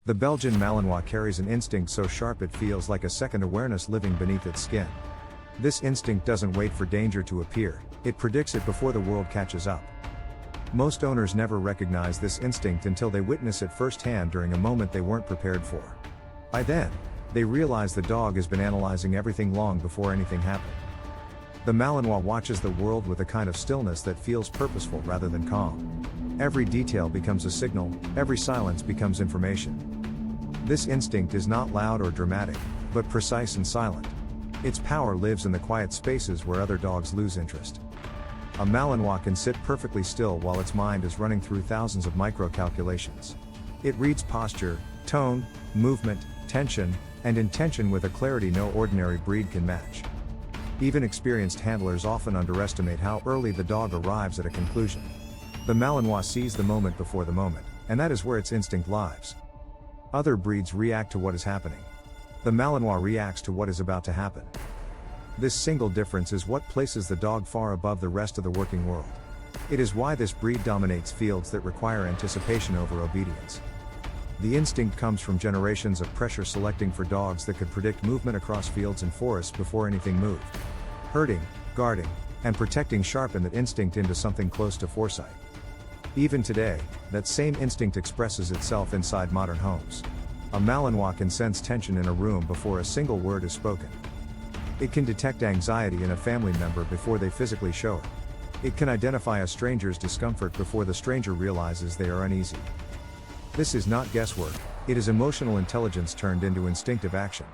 The Belgian Malinois carries an instinct so sharp it feels like a second awareness living beneath its skin. This instinct doesn't wait for danger to appear, it predicts it before the world catches up. Most owners never recognize this instinct until they witness it firsthand during a moment they weren't prepared for. By then, they realize the dog has been analyzing everything long before anything happened. The Malinois watches the world with a kind of stillness that feels purposeful rather than calm. Every detail becomes a signal, every silence becomes information. This instinct is not loud or dramatic, but precise and silent. Its power lives in the quiet spaces where other dogs lose interest. A Malinois can sit perfectly still while its mind is running through thousands of micro-calculations. It reads posture, tone, movement, tension, and intention with a clarity no ordinary breed can match. Even experienced handlers often underestimate how early the dog arrives at a conclusion. The Malinois sees the moment before the moment, and that is where its instinct lies. Other breeds react to what is happening. The Malinois reacts to what is about to happen. This single difference is what places the dog far above the rest of the working world. It is why this breed dominates fields that require anticipation over obedience. The instinct comes from generations of pressure selecting for dogs that could predict movement across fields and forests before anything moved. Herding, guarding, and protecting sharpen that instinct into something close to foresight. Even today, that same instinct expresses itself inside modern homes. A Malinois can sense tension in a room before a single word is spoken. It can detect anxiety in a family member before they physically show it. It can identify a stranger's discomfort before the stranger realizes they are uneasy. This is not guesswork, it is emotional intelligence turned into instinctive action.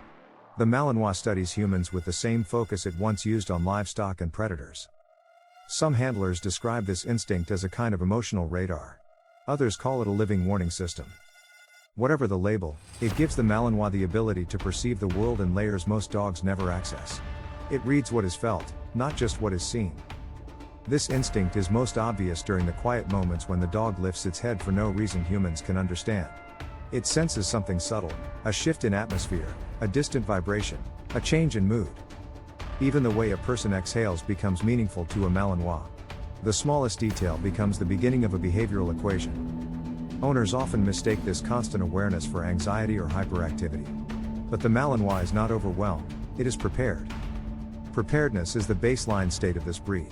The Malinois studies humans with the same focus it once used on livestock and predators. Some handlers describe this instinct as a kind of emotional radar. Others call it a living warning system. Whatever the label, it gives the Malinois the ability to perceive the world in layers most dogs never access. It reads what is felt, not just what is seen. This instinct is most obvious during the quiet moments when the dog lifts its head for no reason humans can understand. It senses something subtle, a shift in atmosphere, a distant vibration, a change in mood. Even the way a person exhales becomes meaningful to a Malinois. The smallest detail becomes the beginning of a behavioral equation. Owners often mistake this constant awareness for anxiety or hyperactivity. But the Malinois is not overwhelmed, it is prepared. Preparedness is the baseline state of this breed.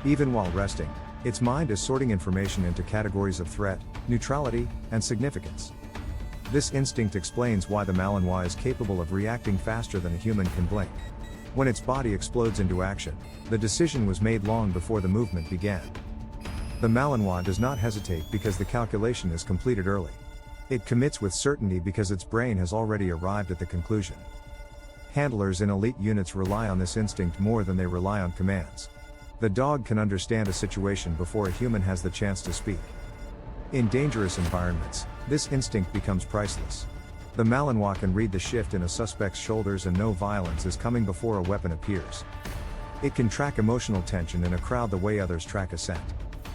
Even while resting, its mind is sorting information into categories of threat, neutrality, and significance. This instinct explains why the Malinois is capable of reacting faster than a human can blink. When its body explodes into action, the decision was made long before the movement began. The Malinois does not hesitate because the calculation is completed early. It commits with certainty because its brain has already arrived at the conclusion. Handlers in elite units rely on this instinct more than they rely on commands. The dog can understand a situation before a human has the chance to speak. In dangerous environments, this instinct becomes priceless. The Malinois can read the shift in a suspect's shoulders and know violence is coming before a weapon appears. It can track emotional tension in a crowd the way others track a scent.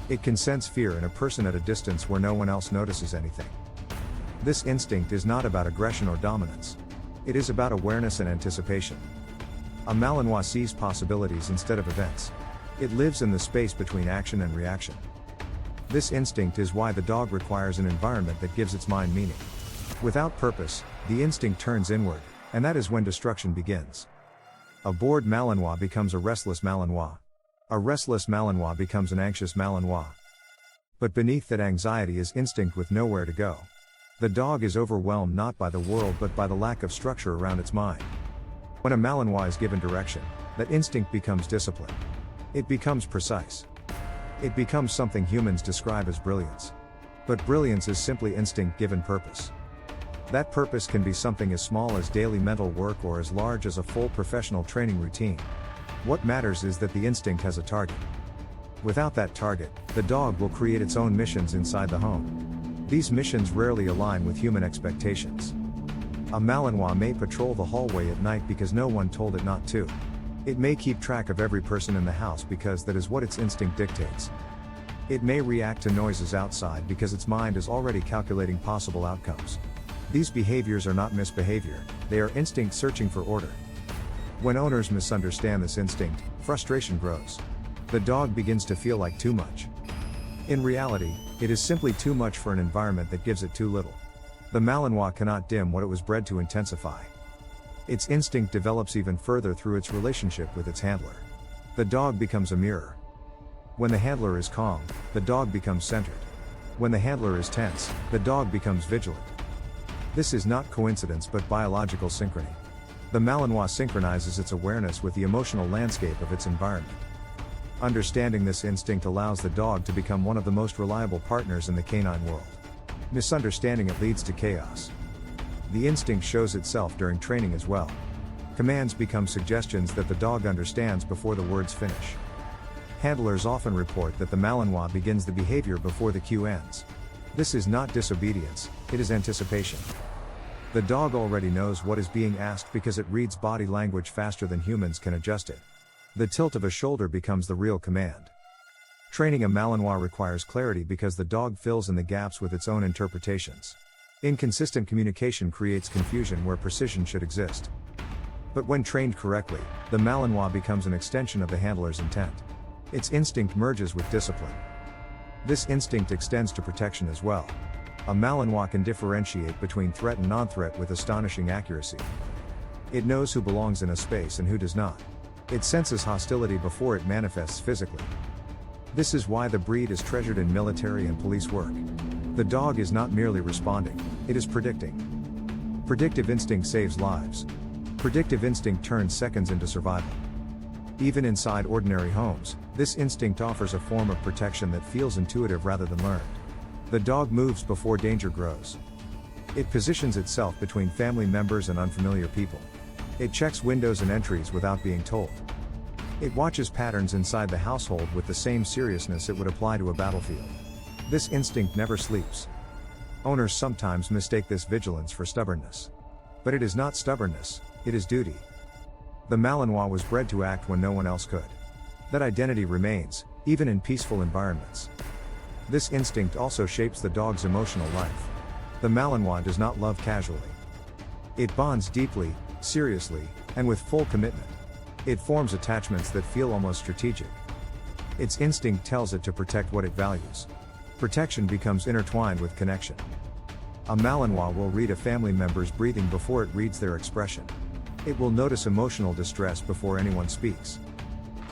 It can sense fear in a person at a distance where no one else notices anything. This instinct is not about aggression or dominance. It is about awareness and anticipation. A Malinois sees possibilities instead of events. It lives in the space between action and reaction. This instinct is why the dog requires an environment that gives its mind meaning. Without purpose, the instinct turns inward, and that is when destruction begins. A bored Malinois becomes a restless Malinois. A restless Malinois becomes an anxious Malinois. But beneath that anxiety is instinct with nowhere to go. The dog is overwhelmed not by the world but by the lack of structure around its mind. When a Malinois is given direction, that instinct becomes discipline. It becomes precise. It becomes something humans describe as brilliance. But brilliance is simply instinct given purpose. That purpose can be something as small as daily mental work or as large as a full professional training routine. What matters is that the instinct has a target. Without that target, the dog will create its own missions inside the home. These missions rarely align with human expectations. A Malinois may patrol the hallway at night because no one told it not to. It may keep track of every person in the house because that is what its instinct dictates. It may react to noises outside because its mind is already calculating possible outcomes. These behaviors are not misbehavior, they are instinct searching for order. When owners misunderstand this instinct, frustration grows. The dog begins to feel like too much. In reality, it is simply too much for an environment that gives it too little. The Malinois cannot dim what it was bred to intensify. Its instinct develops even further through its relationship with its handler. The dog becomes a mirror. When the handler is calm, the dog becomes centered. When the handler is tense, the dog becomes vigilant. This is not coincidence but biological synchrony. The Malinois synchronizes its awareness with the emotional landscape of its environment. Understanding this instinct allows the dog to become one of the most reliable partners in the canine world. Misunderstanding it leads to chaos. The instinct shows itself during training as well. Commands become suggestions that the dog understands before the words finish. Handlers often report that the Malinois begins the behavior before the cue ends. This is not disobedience, it is anticipation. The dog already knows what is being asked because it reads body language faster than humans can adjust it. The tilt of a shoulder becomes the real command. Training a Malinois requires clarity because the dog fills in the gaps with its own interpretations. Inconsistent communication creates confusion where precision should exist. But when trained correctly, the Malinois becomes an extension of the handler's intent. Its instinct merges with discipline. This instinct extends to protection as well. A Malinois can differentiate between threat and non-threat with astonishing accuracy. It knows who belongs in a space and who does not. It senses hostility before it manifests physically. This is why the breed is treasured in military and police work. The dog is not merely responding, it is predicting. Predictive instinct saves lives. Predictive instinct turns seconds into survival. Even inside ordinary homes, this instinct offers a form of protection that feels intuitive rather than learned. The dog moves before danger grows. It positions itself between family members and unfamiliar people. It checks windows and entries without being told. It watches patterns inside the household with the same seriousness it would apply to a battlefield. This instinct never sleeps. Owners sometimes mistake this vigilance for stubbornness. But it is not stubbornness, it is duty. The Malinois was bred to act when no one else could. That identity remains, even in peaceful environments. This instinct also shapes the dog's emotional life. The Malinois does not love casually. It bonds deeply, seriously, and with full commitment. It forms attachments that feel almost strategic. Its instinct tells it to protect what it values. Protection becomes intertwined with connection. A Malinois will read a family member's breathing before it reads their expression. It will notice emotional distress before anyone speaks.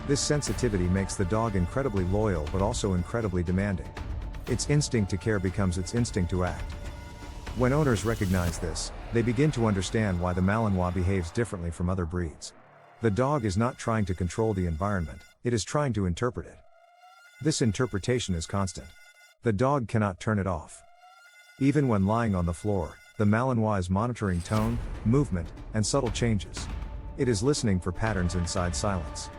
This sensitivity makes the dog incredibly loyal but also incredibly demanding. Its instinct to care becomes its instinct to act. When owners recognize this, they begin to understand why the Malinois behaves differently from other breeds. The dog is not trying to control the environment, it is trying to interpret it. This interpretation is constant. The dog cannot turn it off. Even when lying on the floor, the Malinois is monitoring tone, movement, and subtle changes. It is listening for patterns inside silence.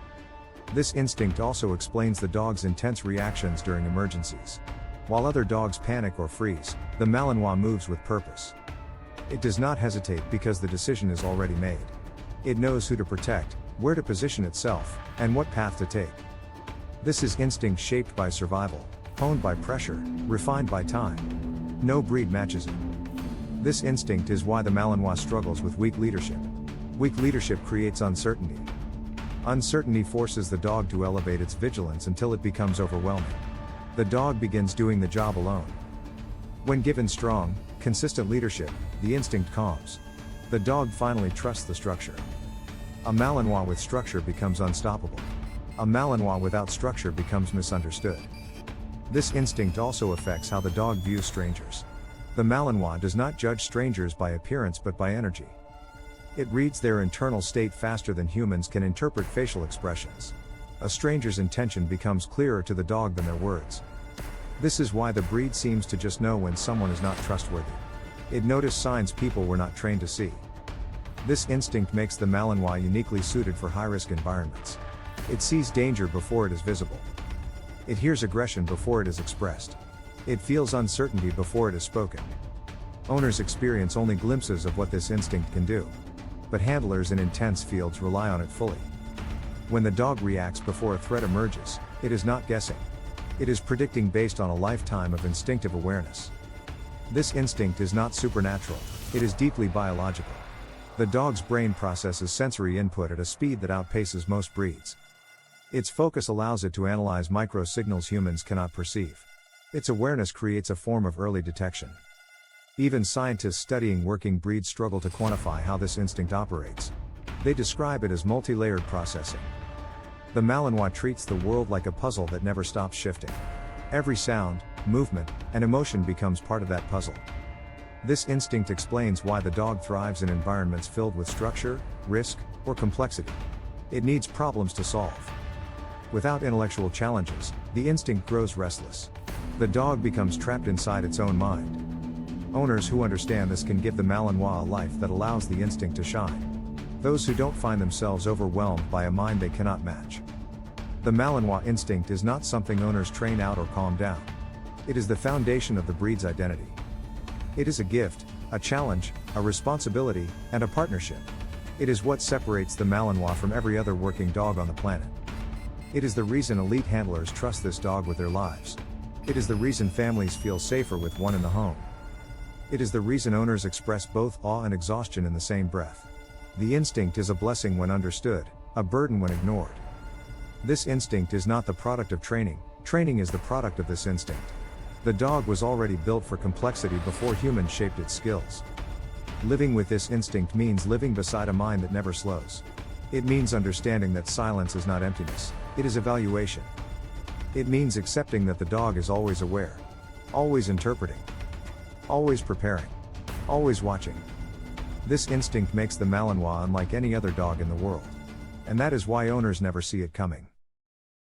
This instinct also explains the dog's intense reactions during emergencies. While other dogs panic or freeze, the Malinois moves with purpose. It does not hesitate because the decision is already made. It knows who to protect, where to position itself, and what path to take. This is instinct shaped by survival, honed by pressure, refined by time. No breed matches it. This instinct is why the Malinois struggles with weak leadership. Weak leadership creates uncertainty. Uncertainty forces the dog to elevate its vigilance until it becomes overwhelming. The dog begins doing the job alone. When given strong, consistent leadership, the instinct calms. The dog finally trusts the structure. A Malinois with structure becomes unstoppable. A Malinois without structure becomes misunderstood. This instinct also affects how the dog views strangers. The Malinois does not judge strangers by appearance but by energy. It reads their internal state faster than humans can interpret facial expressions. A stranger's intention becomes clearer to the dog than their words. This is why the breed seems to just know when someone is not trustworthy. It noticed signs people were not trained to see. This instinct makes the Malinois uniquely suited for high-risk environments. It sees danger before it is visible. It hears aggression before it is expressed. It feels uncertainty before it is spoken. Owners experience only glimpses of what this instinct can do. But handlers in intense fields rely on it fully. When the dog reacts before a threat emerges, it is not guessing. It is predicting based on a lifetime of instinctive awareness. This instinct is not supernatural, it is deeply biological. The dog's brain processes sensory input at a speed that outpaces most breeds. Its focus allows it to analyze micro signals humans cannot perceive. Its awareness creates a form of early detection. Even scientists studying working breeds struggle to quantify how this instinct operates. They describe it as multi-layered processing. The Malinois treats the world like a puzzle that never stops shifting. Every sound, movement, and emotion becomes part of that puzzle. This instinct explains why the dog thrives in environments filled with structure, risk, or complexity. It needs problems to solve. Without intellectual challenges, the instinct grows restless. The dog becomes trapped inside its own mind. Owners who understand this can give the Malinois a life that allows the instinct to shine. Those who don't find themselves overwhelmed by a mind they cannot match. The Malinois instinct is not something owners train out or calm down. It is the foundation of the breed's identity. It is a gift, a challenge, a responsibility, and a partnership. It is what separates the Malinois from every other working dog on the planet. It is the reason elite handlers trust this dog with their lives. It is the reason families feel safer with one in the home. It is the reason owners express both awe and exhaustion in the same breath. The instinct is a blessing when understood, a burden when ignored. This instinct is not the product of training, training is the product of this instinct. The dog was already built for complexity before humans shaped its skills. Living with this instinct means living beside a mind that never slows. It means understanding that silence is not emptiness, it is evaluation. It means accepting that the dog is always aware, always interpreting, always preparing, always watching. This instinct makes the Malinois unlike any other dog in the world. And that is why owners never see it coming.